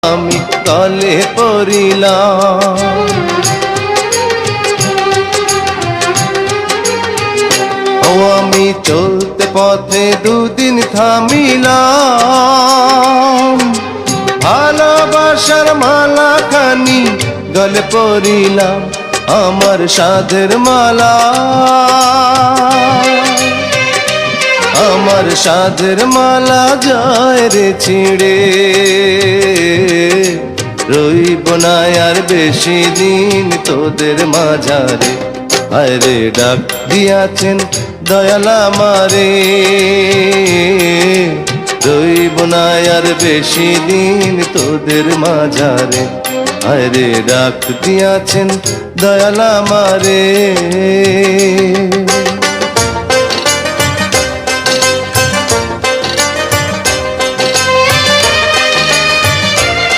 আমি গলে পড়িলাম। ও আমি চলতে পথে দুদিন থামিলাম, ভালোবাসার মালা খানি গলে পড়িলাম, আমার সাধের মালা, আমার সাধের মালা যায় রে ছিঁড়ে। রইব না আর বেশি দিন তোদের মাঝারে, হায় রে ডাক দিয়াছেন দয়াল আমারে। রইব না আর বেশি দিন তোদের মাঝারে, হায় রে ডাক দিয়াছেন দয়াল আমারে।